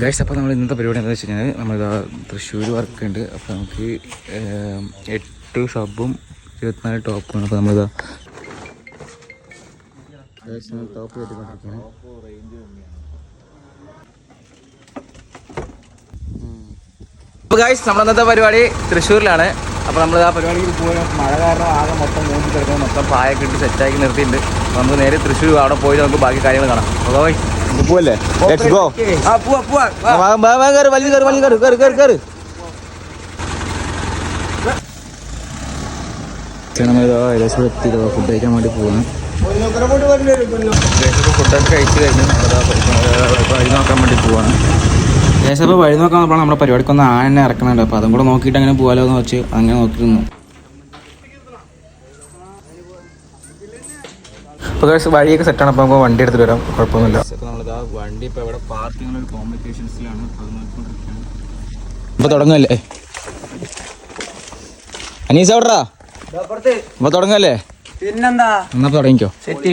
Guys, അപ്പോൾ നമ്മൾ ഇന്നത്തെ പരിപാടി എന്താണെന്ന് വെച്ച് കഴിഞ്ഞാൽ നമ്മളിതാ തൃശ്ശൂർ വർക്ക് ഉണ്ട്. അപ്പോൾ നമുക്ക് 8 സബും 24 ടോപ്പുമാണ്. അപ്പോൾ നമ്മളിതാ ടോപ്പ് കെട്ടിക്കൊണ്ടിരിക്കുകയാണ്. അപ്പോൾ ഗൈസ്, നമ്മളന്നത്തെ പരിപാടി തൃശ്ശൂരിലാണ്. അപ്പോൾ നമ്മൾ ആ പരിപാടിക്ക് പോകാൻ മഴ കാരണം ആകെ മൊത്തം മൂടി കിടക്കുന്നത് മൊത്തം പായൊക്കെ ഇട്ട് സെറ്റാക്കി നിർത്തിയിട്ടുണ്ട്. അപ്പോൾ നമുക്ക് നേരെ തൃശ്ശൂർ അവിടെ പോയി നമുക്ക് ബാക്കി കാര്യങ്ങൾ കാണാം. അപ്പോൾ ബൈ പോവല്ലേ, ലെറ്റ്സ് ഗോ. ഏകദേശം എത്തിയത് ഫുഡ് കഴിക്കാൻ വേണ്ടി പോകുന്നു. ഫുഡൊക്കെ കഴിച്ച് കഴിഞ്ഞു വഴി നോക്കാൻ വേണ്ടി പോവാണ്. ഏകദേശം ഇപ്പോൾ വഴി നോക്കാൻ നോക്കുമ്പോൾ നമ്മുടെ പരിപാടിക്കൊന്ന് ആന ഇറക്കുന്നുണ്ട്. അപ്പോൾ അതും കൂടെ നോക്കിയിട്ട് അങ്ങനെ പോകാലോ എന്ന് വെച്ച് അങ്ങനെ നോക്കിയിരുന്നു. ഇപ്പോൾ വഴിയൊക്കെ സെറ്റാണ്. അപ്പോൾ നമുക്ക് വണ്ടി എടുത്തിട്ട് വരാം, കുഴപ്പമൊന്നുമില്ല. അപ്പോൾ നമ്മളിതാ വണ്ടി ഇപ്പോൾ ഇവിടെ പാർക്കിംഗ് ഒരു കോംപ്ലിക്കേഷൻസിലാണ്. അത് നോക്കിക്കൊണ്ടിരിക്കുകയാണ്. ഇപ്പോൾ തുടങ്ങല്ലേ അനീസ് എവിടാ? അപ്പോൾ തുടങ്ങല്ലേ? പിന്നെന്താ, എന്നാ തുടങ്ങിക്കോ. സെറ്റ്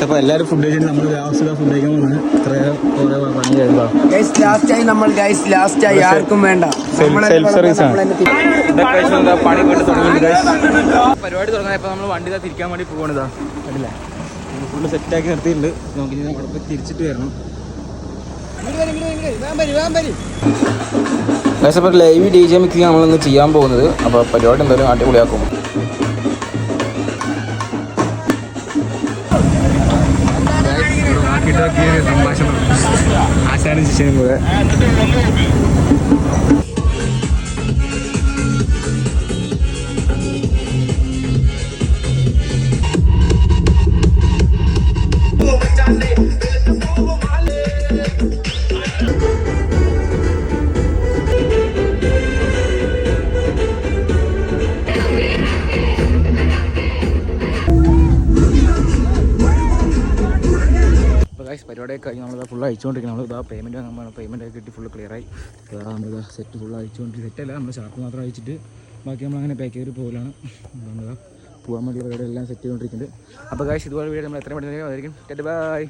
അപ്പോൾ എല്ലാവരും ഫുഡ് കഴിച്ചിട്ട് നമ്മൾ ഫുഡ് കഴിക്കാൻ വന്നത് ഇത്ര കുറേ പണി കഴിയുമ്പോൾ ലാസ്റ്റായി ആർക്കും വേണ്ട സെൽഫ് സർവീസ് ആണ്. പണി കൊണ്ട് തുടങ്ങിയിട്ടുണ്ട്. പരിപാടി തുടങ്ങാൻ ഇപ്പോൾ നമ്മൾ വണ്ടി തിരിക്കാൻ വേണ്ടി പോകണതാ അല്ല ഫുള്ള് സെറ്റാക്കി നിർത്തിയിട്ടുണ്ട്. നമുക്ക് അവിടെ പോയി തിരിച്ചിട്ട് വരണം. അപ്പോൾ ലൈവ് DJ മിക്സിങ് നമ്മളിന്ന് ചെയ്യാൻ പോകുന്നത്. അപ്പോൾ പരിപാടി എന്തായാലും അടിപൊളിയാക്കും. സംഭാഷണം ആശാനും ശിഷ്യനും കൂടെ. പരിപാടിയൊക്കെ കഴിഞ്ഞ് നമ്മളിതാ ഫുള്ള് അയച്ചുകൊണ്ടിരിക്കണം. നമ്മളിതാ പേയ്മെൻറ്റ് വാങ്ങാൻ വേണം. പേയ്മെൻറ്റ് ഒക്കെ കിട്ടി ഫുള്ള് ക്ലിയറായി. നമ്മളിതാ സെറ്റ് ഫുള്ള് അയച്ചുകൊണ്ടിരിക്കും. സെറ്റല്ല, നമ്മൾ ഷാർപ്പ് മാത്രം അയച്ചിട്ട് ബാക്കി നമ്മളങ്ങനെ പാക്ക് ചെയ്ത് പോകലാണ്. നമ്മളിതാ പോകാൻ വേണ്ടി പരിപാടി എല്ലാം സെറ്റ് ചെയ്തുകൊണ്ടിരിക്കുന്നുണ്ട്. അപ്പോൾ ഗൈസ്, ഇതുപോലെ വീഡിയോ നമ്മൾ എത്ര മണി നേരം ആയിരിക്കും. ബൈ.